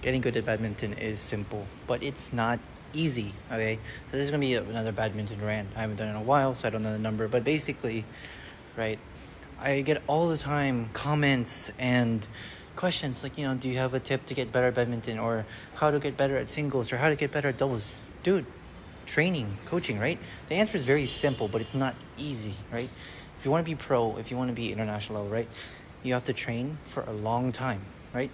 Getting good at badminton is simple, but it's not easy, okay? So this is gonna be another badminton rant. I haven't done it in a while, so I don't know the number, but basically, right, I get all the time comments and questions like, do you have a tip to get better at badminton, or how to get better at singles, or how to get better at doubles? Dude, training, coaching, right? The answer is very simple, but it's not easy, right? If you want to be pro, if you want to be international, right, you have to train for a long time, right?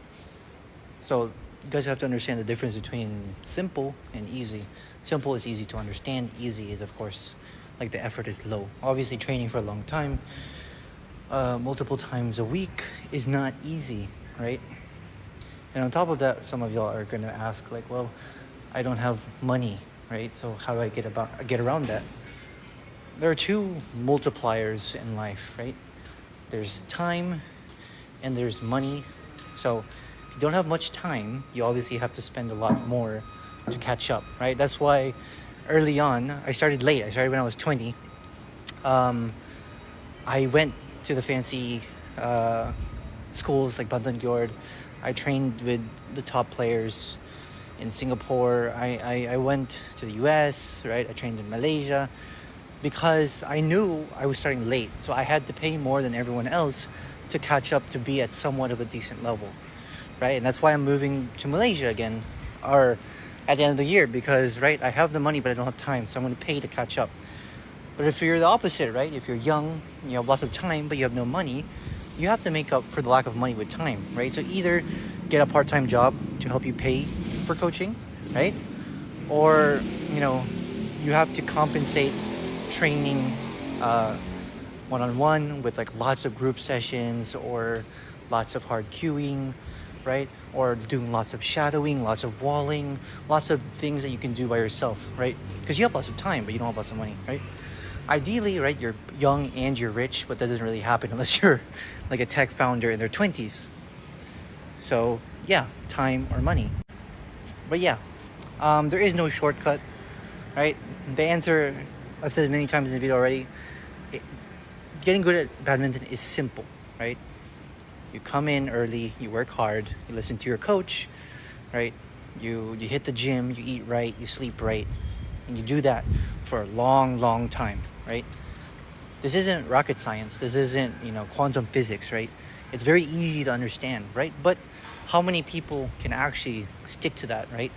So you guys have to understand the difference between simple and easy. Simple is easy to understand. Easy is, of course, like the effort is low. Obviously, training for a long time, multiple times a week is not easy, right? And on top of that, some of y'all are gonna ask, like, well, I don't have money, right? So how do I get around that? There are two multipliers in life, right? There's time and there's money. So if you don't have much time, you obviously have to spend a lot more to catch up, right? That's why early on, I started late. I started when I was 20. I went to the fancy schools like Bantan. I trained with the top players in Singapore. I went to the US, right? I trained in Malaysia because I knew I was starting late. So I had to pay more than everyone else to catch up to be at somewhat of a decent level, right? And that's why I'm moving to Malaysia again, or at the end of the year, because, right, I have the money, but I don't have time. So I'm going to pay to catch up. But if you're the opposite, right? If you're young, you have lots of time, but you have no money, you have to make up for the lack of money with time, right? So either get a part-time job to help you pay for coaching, right? Or, you have to compensate training one-on-one with like lots of group sessions or lots of hard cueing, right? Or doing lots of shadowing, lots of walling, lots of things that you can do by yourself, right? Because you have lots of time, but you don't have lots of money, right? Ideally, right, you're young and you're rich, but that doesn't really happen unless you're like a tech founder in their 20s. So yeah, time or money. But yeah, there is no shortcut, right? The answer, I've said it many times in the video already, getting good at badminton is simple, right? You come in early, you work hard, you listen to your coach, right? You hit the gym, you eat right, you sleep right, and you do that for a long, long time, right? This isn't rocket science. This isn't, quantum physics, right? It's very easy to understand, right? But how many people can actually stick to that, right?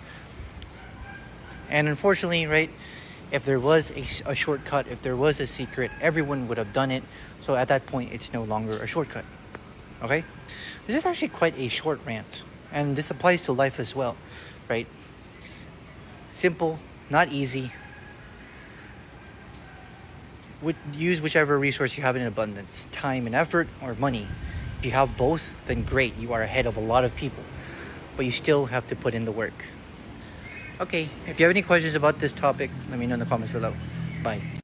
And unfortunately, right, if there was a shortcut, if there was a secret, everyone would have done it. So at that point, it's no longer a shortcut, okay? This is actually quite a short rant, and this applies to life as well, right? Simple, not easy. Use whichever resource you have in abundance, time and effort or money. If you have both, then great, you are ahead of a lot of people, but you still have to put in the work. Okay, if you have any questions about this topic, let me know in the comments below. Bye.